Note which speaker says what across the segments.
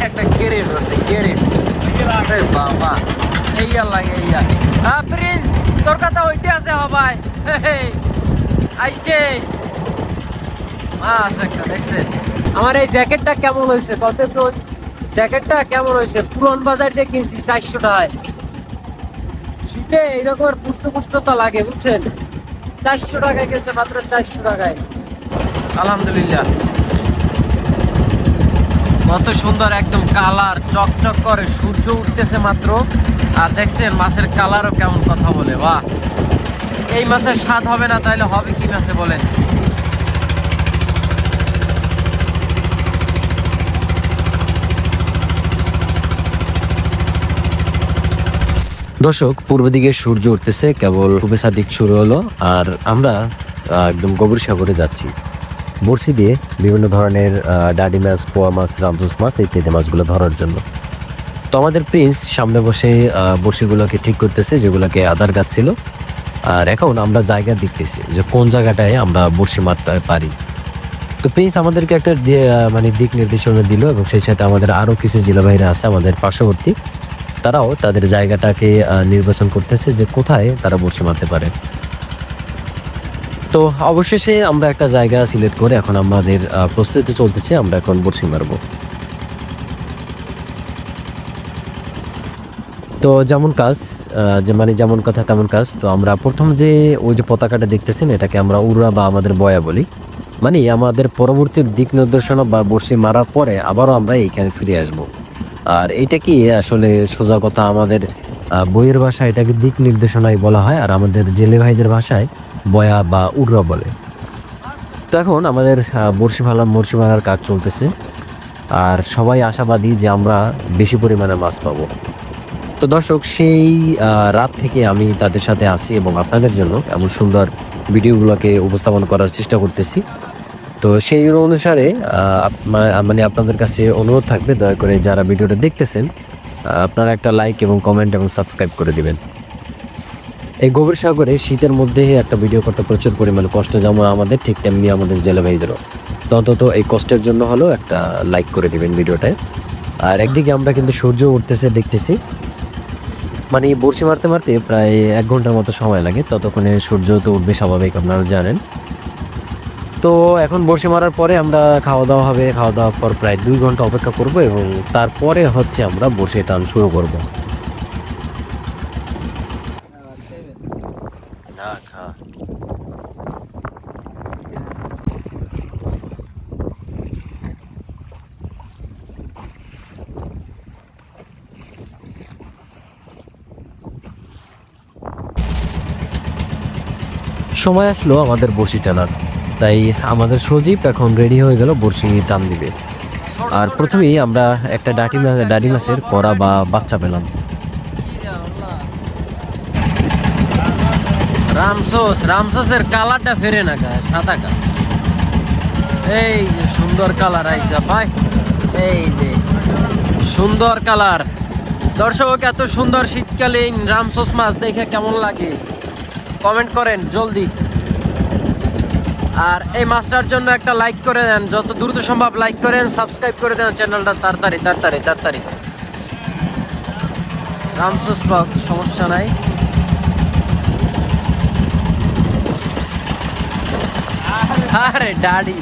Speaker 1: একটা গেরেট আছে গেরেট। বাবা এইয়া লাগে এইয়া। প্রিন্স তোর কথা হইতে আছে হবাই আইছে মাছ একটা দেখছেন। আমার এই জ্যাকেটটা কেমন হয়েছে কত তো, জ্যাকেটটা কেমন হয়েছে? পুরন বাজার দিয়ে কিনছি 400 টাকায়। শীতে এইরকম পুষ্ট পুষ্টতা লাগে বুঝছেন। 400 টাকায় কিনছে, মাত্র 400 টাকায়। আলহামদুলিল্লাহ। কত সুন্দর একদম কালার চকচক করে, সূর্য উঠতেছে মাত্র। আর দেখছেন মাছের কালারও কেমন কথা বলে, বাহ। এই মাছের স্বাদ হবে না তাহলে হবে কি মাছে বলেন?
Speaker 2: দর্শক, পূর্ব দিকে সূর্য উঠতেছে, কেবল শুভেচ্ছা দিক শুরু হলো। আর আমরা একদম গভীর সাগরে যাচ্ছি বড়শি দিয়ে বিভিন্ন ধরনের ডাডি মাছ, পোয়া মাছ, রামজোস মাছ ইত্যাদি মাছগুলো ধরার জন্য। তো আমাদের প্রিন্স সামনে বসে বড়শিগুলোকে ঠিক করতেছে, যেগুলোকে আদার গাছ ছিল। আর এখন আমরা জায়গা দেখতেছি যে কোন জায়গাটায় আমরা বড়শি মারতে পারি। তো প্রিন্স আমাদেরকে একটা মানে দিক নির্দেশনা দিল, এবং সেই সাথে আমাদের আরও কিছু জেলা ভাইরা আছে আমাদের পার্শ্ববর্তী, তারাও তাদের জায়গাটাকে নির্বাচন করতেছে যে কোথায় তারা বড়শি মারতে পারে। তো অবশেষে আমরা একটা জায়গা সিলেক্ট করে এখন আমাদের প্রস্তুতি চলতেছে, আমরা এখন বড়শি মারবো। তো যেমন কাজ, যে মানে যেমন কথা তেমন কাজ। তো আমরা প্রথম যে ওই যে পতাকাটা দেখতেছেন, এটাকে আমরা উড়া বা আমাদের বয়া বলি। মানে আমাদের পরবর্তী দিক নির্দেশনা বা বড়শি মারার পরে আবারও আমরা এইখানে ফিরে আসব। আর এটা কি আসলে সোজা কথা, আমাদের বইয়ের ভাষায় এটাকে দিক নির্দেশনাই বলা হয়, আর আমাদের জেলে ভাইদের ভাষায় বয়া বা উড়া বলে। তো এখন আমাদের বড়শি মারার কাজ চলতেছে, আর সবাই আশাবাদী যে আমরা বেশি পরিমাণে মাছ পাবো। তো দর্শক, সেই রাত থেকে আমি তাদের সাথে আছি এবং আপনাদের জন্য এমন সুন্দর ভিডিওগুলোকে উপস্থাপন করার চেষ্টা করতেছি। তো সেই অনুসারে মানে আপনাদের কাছে অনুরোধ থাকবে, দয়া করে যারা ভিডিওটা দেখতেছেন আপনারা একটা লাইক এবং কমেন্ট এবং সাবস্ক্রাইব করে দিবেন। এই গভীর সাগরে শীতের মধ্যে একটা ভিডিও করতে প্রচুর পরিমাণে কষ্ট, যেমন আমাদের ঠিক তেমনি আমাদের জেলে ভাইদেরও। তো অন্তত এই কষ্টের জন্য হলেও একটা লাইক করে দিবেন ভিডিওটায়। আর একদিকে আমরা কিন্তু সূর্য উঠতেছে দেখতেছি, মানে বড়শি মারতে মারতে প্রায় 1 ঘন্টার মতো সময় লাগে, ততক্ষণে সূর্য তো উঠবে স্বাভাবিক, আপনারা জানেন। তো এখন বড়শি মারার পরে আমরা খাওয়া দাওয়া হবে, খাওয়া দাওয়ার পর প্রায় 2 ঘন্টা অপেক্ষা করব, এবং তারপরে হচ্ছে আমরা বড়শি টান শুরু করব। সময় আসলো আমাদের বড়শি টানার, তাই আমাদের সজীব এখন রেডি হয়ে গেল বড়শি টান দিবে। আর প্রথমেই আমরা একটা ডাডি মাছের কড়া বা বাচ্চা পেলাম।
Speaker 1: রামসোসের কালারটা ফেরে না সাদা কা। এই যে সুন্দর কালার আইসা ভাই, এই যে সুন্দর কালার। দর্শক, এত সুন্দর শীতকালীন রামসোস মাছ দেখে কেমন লাগে কমেন্ট করেন জলদি। আর এই মাছটার জন্য একটা লাইক করে দেন, যত দ্রুত সম্ভব লাইক করেন, সাবস্ক্রাইব করে দেন চ্যানেলটা তাড়াতাড়ি। রামসোস পাক সমস্যা নাই। আরে ডাডি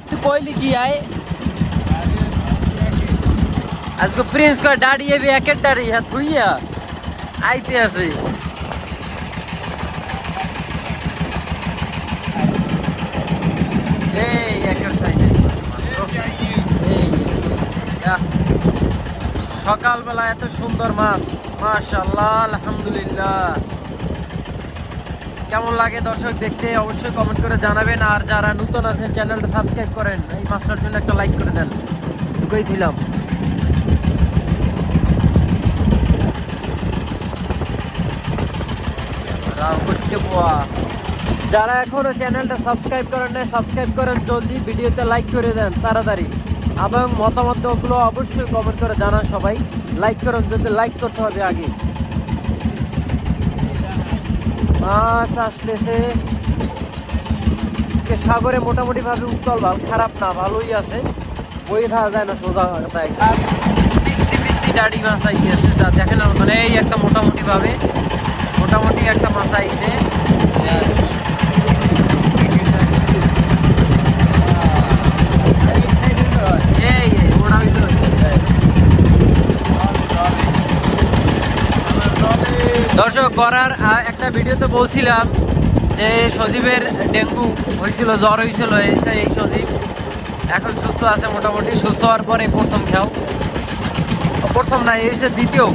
Speaker 1: তুই কইলি কি আয় আজকে প্রিন্স কয় ডাডি এবি একের ডাডি হ্যাঁ থুইয়া আইতে আছে। এই একের সাইজে সকালবেলা এত সুন্দর মাছ, মাশাআল্লাহ, আলহামদুলিল্লাহ। কেমন লাগে দর্শক দেখতে অবশ্যই কমেন্ট করে জানাবেন। আর যারা নতুন আছেন চ্যানেলটা সাবস্ক্রাইব করেন, এই মাছটার জন্য একটা লাইক করে দেন। ঢুকেই দিলাম। যারা এখনো চ্যানেলটা সাবস্ক্রাইব করেন না, সাবস্ক্রাইব করেন জলদি, ভিডিওতে লাইক করে দেন তাড়াতাড়ি, এবং মতামতগুলো অবশ্যই কমেন্ট করে জানান সবাই। লাইক করেন, যদি লাইক করতে হবে আগে। মাছ আসতেছে সাগরে মোটামুটি ভাবে উত্তাল, খারাপ না, ভালোই আছে। বই খাওয়া যায় না সোজা কথায়। পিসি পিসি দাড়ি মাছ আইতেছে, যা দেখেন না, মানে এই একটা মোটামুটি ভাবে মোটামুটি একটা মাছ আইছে। এই ওরা হইলো দর্শক করার একটা ভিডিওতে বলছিলাম যে সজীবের ডেঙ্গু হয়েছিল, জ্বর হয়েছিল, এসে এই সজীব এখন সুস্থ আছে মোটামুটি। সুস্থ হওয়ার পরে প্রথম খেয়াও, প্রথম না এসে দ্বিতীয়।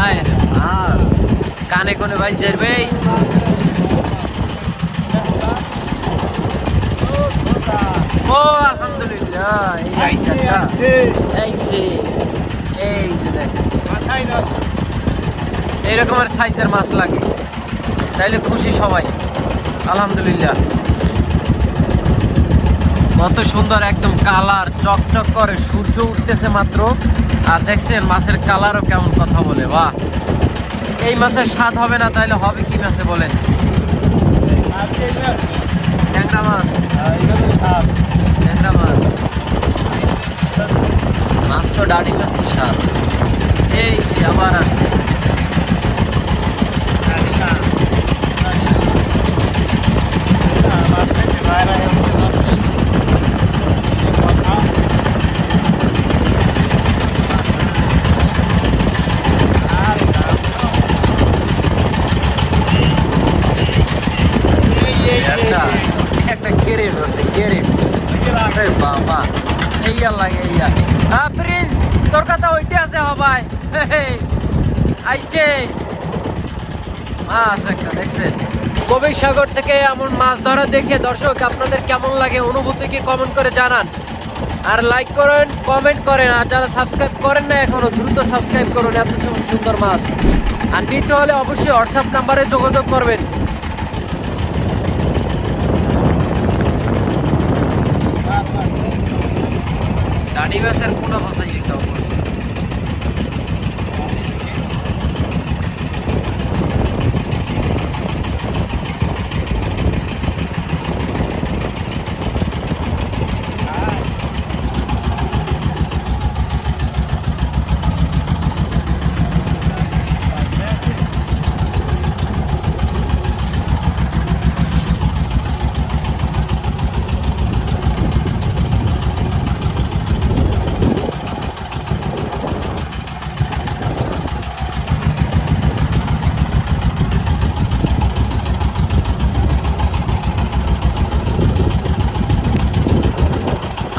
Speaker 1: আয় রে মাছ কানে কোনে ভাই যাবে। ও আলহামদুলিল্লাহ এই আইসা এইছে, এই যে দেখ এইরকমের সাইজের মাছ লাগে তাইলে খুশি সবাই আলহামদুলিল্লাহ। কত সুন্দর একদম কালার চকচক করে, সূর্য উঠতেছে মাত্র, আর দেখছেন মাছের কালারও কেমন কথা বলে। বাহ, এই মাছের স্বাদ হবে না তাইলে হবে কি মাছে বলেন? ট্যাংরা মাছ, ট্যাংরা মাছ, মাছ তো ডাড়ি মাছই স্বাদ। এই যে আবার আসছে একটা গেরেট আছে, গেরেট বাবা এইয়া লাগে এইয়া। হ্যাঁ প্রিন্স, তোর কথা হইতে আছে হবাই আইছে মাছ একটা দেখছেন। গভীর সাগর থেকে এমন মাছ ধরা দেখে দর্শক আপনাদের কেমন লাগে অনুভূতি কি কমেন্ট করে জানান, আর লাইক করেন, কমেন্ট করেন, আর যারা সাবস্ক্রাইব করেন না এখনো দ্রুত সাবস্ক্রাইব করুন। এত সুন্দর মাছ আর নিতে হলে অবশ্যই হোয়াটসঅ্যাপ নাম্বারে যোগাযোগ করবেন। দাড়ি মাছের কোনা ফসাই একটা অবশ্য।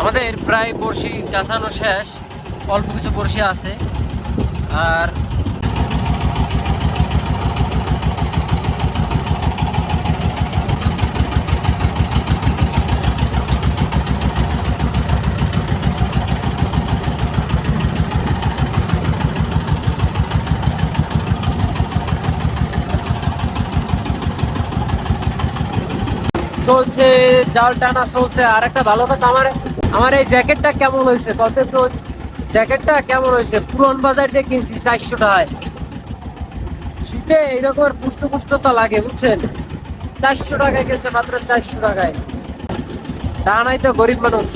Speaker 1: আমাদের প্রায় বড়শি কাছানো শেষ, অল্প কিছু বড়শি আছে। আর চলছে জাল টানা চলছে। আর একটা ভালো কথা, আমার এই জ্যাকেটটা কেমন হয়েছে কত তো, জ্যাকেটটা কেমন হয়েছে? পুরন বাজার দিয়ে কিনছি 400 টাকায়। শীতে এইরকম পুষ্ট পুষ্টতা লাগে বুঝছেন, 400 টাকায় কিনছে, মাত্র 400 টাকায়। তা নাই তো গরিব মানুষ,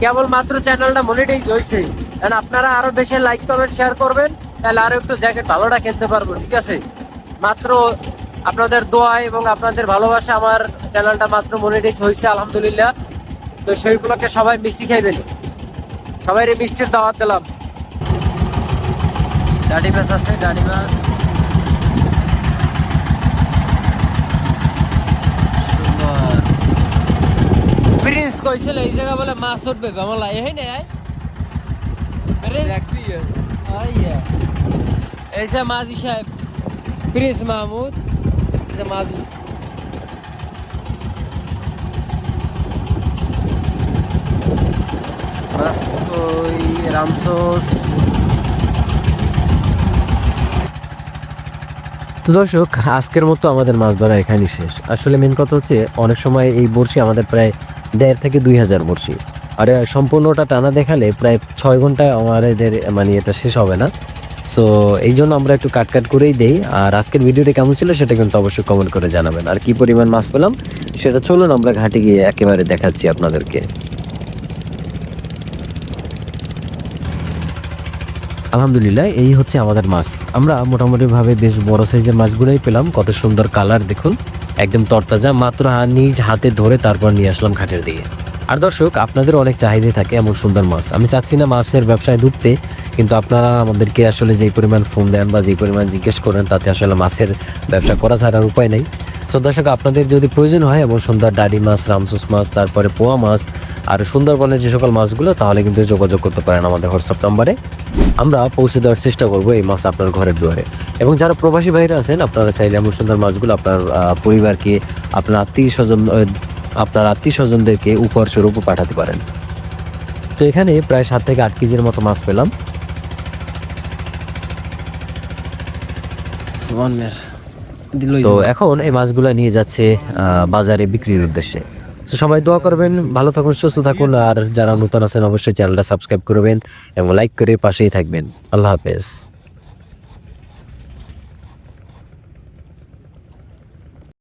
Speaker 1: কেবল মাত্র চ্যানেলটা মনিটাইজ হয়েছে। কারণ আপনারা আরো বেশি লাইক কমেন্ট শেয়ার করবেন, তাহলে আরো একটু জ্যাকেট ভালোটা কিনতে পারবো, ঠিক আছে? মাত্র আপনাদের দোয়া এবং আপনাদের ভালোবাসা আমার চ্যানেলটা মাত্র মনিটাইজ হয়েছে আলহামদুলিল্লাহ। তো সেইগুলোকে সবাই মিষ্টি খাইবেন, সবাই মিষ্টির দাওয়াত দিলাম। ডাডি মাছ আছে, ডাডি মাছ সুন্দর। প্রিন্স কইছিল এই জায়গা বলে মাছ উঠবে বামলা, এই না ऐसे माजी साहब प्रिंस महमूद ऐसे माजी बस कोई रामसोस।
Speaker 2: তো দর্শক, আজকের মতো আমাদের মাছ ধরা এখানেই শেষ। আসলে মেন কথা হচ্ছে অনেক সময় এই বড়শি আমাদের প্রায় 1,500 থেকে 2,000 বড়শি, আর সম্পূর্ণটা টানা দেখালে প্রায় 6 ঘন্টায় আমাদের মানে এটা শেষ হবে না। সো এই জন্য আমরা একটু কাট করেই দেই। আর আজকের ভিডিওটা কেমন ছিল সেটা কিন্তু অবশ্যই কমেন্ট করে জানাবেন। আর কি পরিমাণ মাছ পেলাম সেটা চলুন আমরা ঘাটে গিয়ে একেবারে দেখাচ্ছি আপনাদেরকে। আলহামদুলিল্লাহ, এই হচ্ছে আমাদের মাছ। আমরা মোটামুটিভাবে বেশ বড় সাইজের মাছগুলোই পেলাম। কত সুন্দর কালার দেখুন, একদম তরতাজা, মাত্র নিজ হাতে ধরে তারপর নিয়ে আসলাম ঘাটের দিকে। আর দর্শক, আপনাদের অনেক চাহিদা থাকে এমন সুন্দর মাছ। আমি চাচ্ছি না মাছের ব্যবসায় ঢুকতে, কিন্তু আপনারা আমাদেরকে আসলে যেই পরিমাণ ফোন দেন বা যেই পরিমাণ জিজ্ঞেস করেন, তাতে আসলে মাছের ব্যবসা করা ছাড়ার উপায় নেই। সো দর্শক, আপনাদের যদি প্রয়োজন হয় এমন সুন্দর ডাডি মাছ, রামসুস মাছ, তারপরে পোয়া মাছ আর সুন্দরবনের যে সকল মাছগুলো, তাহলে কিন্তু যোগাযোগ করতে পারেন আমাদের হোয়াটসঅ্যাপ নাম্বারে। আমরা পৌঁছে দেওয়ার চেষ্টা করবো এই মাছ আপনার ঘরের দুয়ারে। এবং যারা প্রবাসী ভাইরা আছেন, আপনারা চাইলে এমন সুন্দর মাছগুলো আপনার পরিবারকে, আপনার আত্মীয় স্বজনদেরকে উপহার স্বরূপ পাঠাতে পারেন। তো এখানে প্রায় 7 থেকে 8 কেজির মতো মাছ পেলাম। তো এখন এই মাছগুলো নিয়ে যাচ্ছে বাজারে বিক্রির উদ্দেশ্যে। তো সবাই দোয়া করবেন, ভালো থাকুন, সুস্থ থাকুন। আর যারা নতুন আছেন অবশ্যই চ্যানেলটা সাবস্ক্রাইব করবেন এবং লাইক করে পাশেই থাকবেন। আল্লাহ হাফেজ।